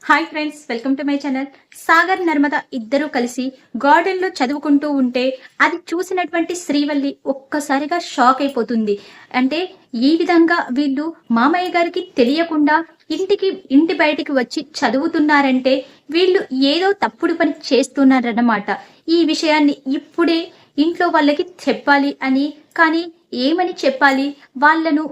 Hi friends, welcome to my channel. Sagar Narmada ఇద్దరూ కలిసి garden లో చదువుకుంటూ ఉంటే అది చూసినటువంటి శ్రీవల్లి ఒక్కసారిగా షాక్ అయిపోతుంది. అంటే ఈ విధంగా వీళ్ళు మామయ్య గారికి తెలియకుండా ఇంటి బయటికి వచ్చి చదువుతున్నారంటే వీళ్ళు ఏదో తప్పుడు పని చేస్తున్నారన్నమాట. ఈ విషయాన్ని ఇప్పుడే ఇంట్లో వాళ్ళకి చెప్పాలి అని, కానీ ఏమని చెప్పాలి? వాళ్ళను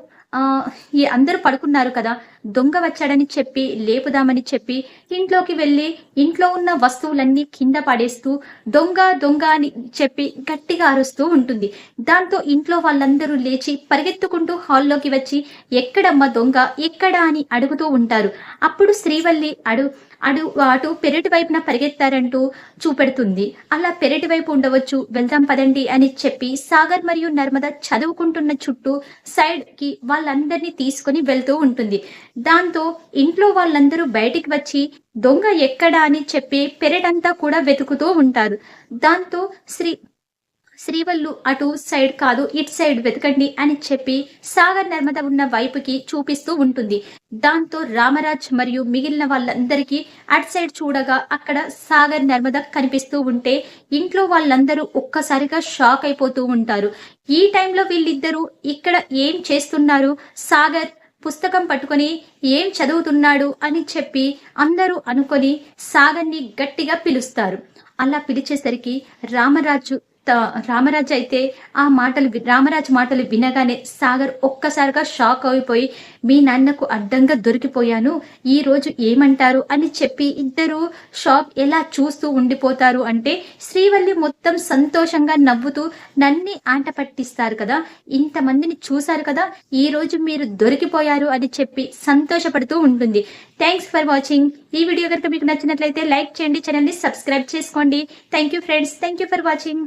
ఈ అందరూ పడుకున్నారు కదా, దొంగ వచ్చాడని చెప్పి లేపుదామని చెప్పి ఇంట్లోకి వెళ్ళి ఇంట్లో ఉన్న వస్తువులన్నీ కింద పడేస్తూ దొంగ దొంగ అని చెప్పి గట్టిగా అరుస్తూ ఉంటుంది. దాంతో ఇంట్లో వాళ్ళందరూ లేచి పరిగెత్తుకుంటూ హాల్లోకి వచ్చి ఎక్కడమ్మ దొంగ ఎక్కడా అని అడుగుతూ ఉంటారు. అప్పుడు శ్రీవల్లి అటు పెరటి వైపున పరిగెత్తారంటూ చూపెడుతుంది. అలా పెరటి వైపు ఉండవచ్చు, వెళ్దాం పదండి అని చెప్పి సాగర్ మరియు నర్మద చదువుకుంటున్న చుట్టూ సైడ్ కి వాళ్ళందరినీ తీసుకుని వెళ్తూ ఉంటుంది. దాంతో ఇంట్లో వాళ్ళందరూ బయటికి వచ్చి దొంగ ఎక్కడా అని చెప్పి పెరటంతా కూడా వెతుకుతూ ఉంటారు. దాంతో శ్రీవల్లు అటు సైడ్ కాదు ఇటు సైడ్ వెతకండి అని చెప్పి సాగర్ నర్మద ఉన్న వైపుకి చూపిస్తూ ఉంటుంది. దాంతో రామరాజ్ మరియు మిగిలిన వాళ్ళందరికీ అటు సైడ్ చూడగా అక్కడ సాగర్ నర్మద కనిపిస్తూ ఉంటే ఇంట్లో వాళ్ళందరూ ఒక్కసారిగా షాక్ అయిపోతూ ఉంటారు. ఈ టైంలో వీళ్ళిద్దరూ ఇక్కడ ఏం చేస్తున్నారు? సాగర్ పుస్తకం పట్టుకొని ఏం చదువుతున్నాడు అని చెప్పి అందరూ అనుకొని సాగర్ని గట్టిగా పిలుస్తారు. అలా పిలిచేసరికి రామరాజు అయితే రామరాజు మాటలు వినగానే సాగర్ ఒక్కసారిగా షాక్ అయిపోయి, మీ నాన్నకు అడ్డంగా దొరికిపోయాను, ఈ రోజు ఏమంటారు అని చెప్పి ఇద్దరు షాక్ ఎలా చూస్తూ ఉండిపోతారు. అంటే శ్రీవల్లి మొత్తం సంతోషంగా నవ్వుతూ నన్ని ఆట పట్టిస్తారు కదా, ఇంతమందిని చూశారు కదా, ఈ రోజు మీరు దొరికిపోయారు అని చెప్పి సంతోషపడుతూ ఉంటుంది. Thanks for watching. ఈ వీడియో కనుక మీకు నచ్చినట్లయితే లైక్ చేయండి, ఛానల్ని సబ్స్క్రైబ్ చేసుకోండి. Thank you friends, thank you for watching.